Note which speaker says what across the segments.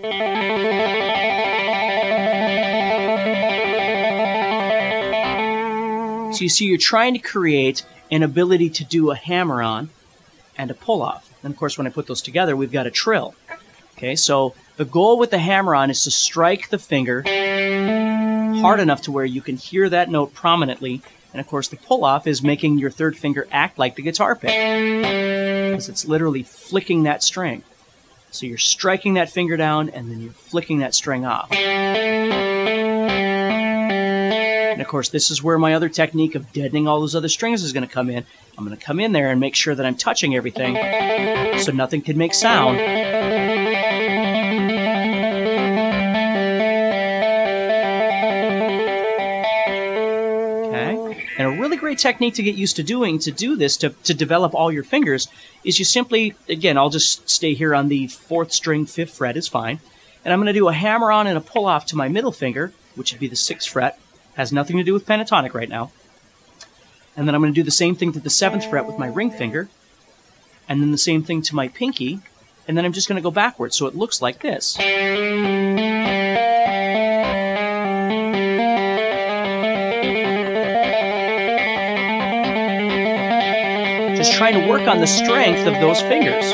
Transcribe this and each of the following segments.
Speaker 1: So you see, you're trying to create an ability to do a hammer-on and a pull-off. And of course, when I put those together, we've got a trill. Okay, so the goal with the hammer-on is to strike the finger hard enough to where you can hear that note prominently. And of course, the pull-off is making your third finger act like the guitar pick, because it's literally flicking that string. So you're striking that finger down, and then you're flicking that string off. And of course, this is where my other technique of deadening all those other strings is going to come in. I'm going to come in there and make sure that I'm touching everything so nothing can make sound. Okay? And a really great technique to get used to doing, to do this, to develop all your fingers, is you simply, again, I'll just stay here on the 4th string, 5th fret is fine. And I'm going to do a hammer-on and a pull-off to my middle finger, which would be the 6th fret. Has nothing to do with pentatonic right now. And then I'm going to do the same thing to the 7th fret with my ring finger, and then the same thing to my pinky, and then I'm just going to go backwards, so it looks like this. Just trying to work on the strength of those fingers.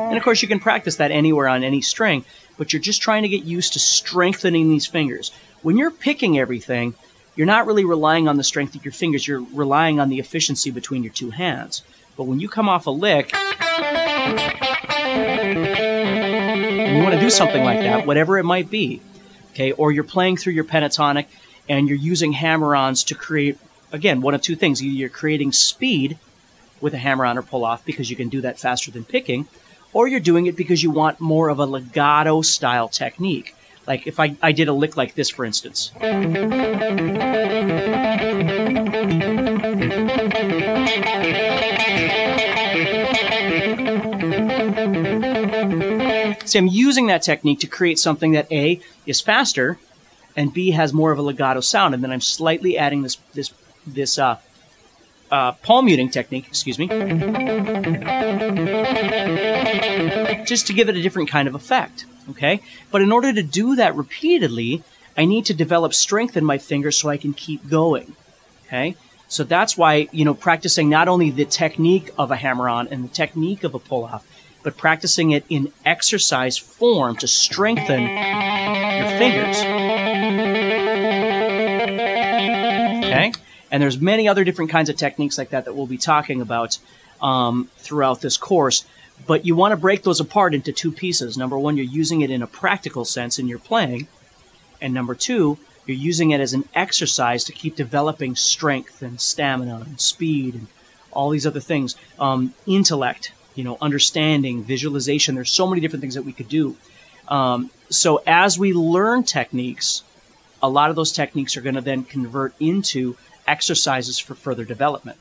Speaker 1: And of course, you can practice that anywhere on any string, but you're just trying to get used to strengthening these fingers. When you're picking everything, you're not really relying on the strength of your fingers, you're relying on the efficiency between your two hands. But when you come off a lick, and you want to do something like that, whatever it might be, okay, or you're playing through your pentatonic and you're using hammer-ons to create, again, one of two things. Either you're creating speed with a hammer-on or pull-off because you can do that faster than picking, or you're doing it because you want more of a legato-style technique. Like if I did a lick like this, for instance. See, I'm using that technique to create something that A, is faster, and B, has more of a legato sound, and then I'm slightly adding this palm muting technique, excuse me, just to give it a different kind of effect, okay? But in order to do that repeatedly, I need to develop strength in my fingers so I can keep going, okay? So that's why, you know, practicing not only the technique of a hammer-on and the technique of a pull-off, but practicing it in exercise form to strengthen your fingers, okay? And there's many other different kinds of techniques like that that we'll be talking about throughout this course. But you want to break those apart into two pieces. Number one, you're using it in a practical sense in your playing. And number two, you're using it as an exercise to keep developing strength and stamina and speed and all these other things. Intellect, you know, understanding, visualization. There's so many different things that we could do. So as we learn techniques, a lot of those techniques are going to then convert into exercises for further development.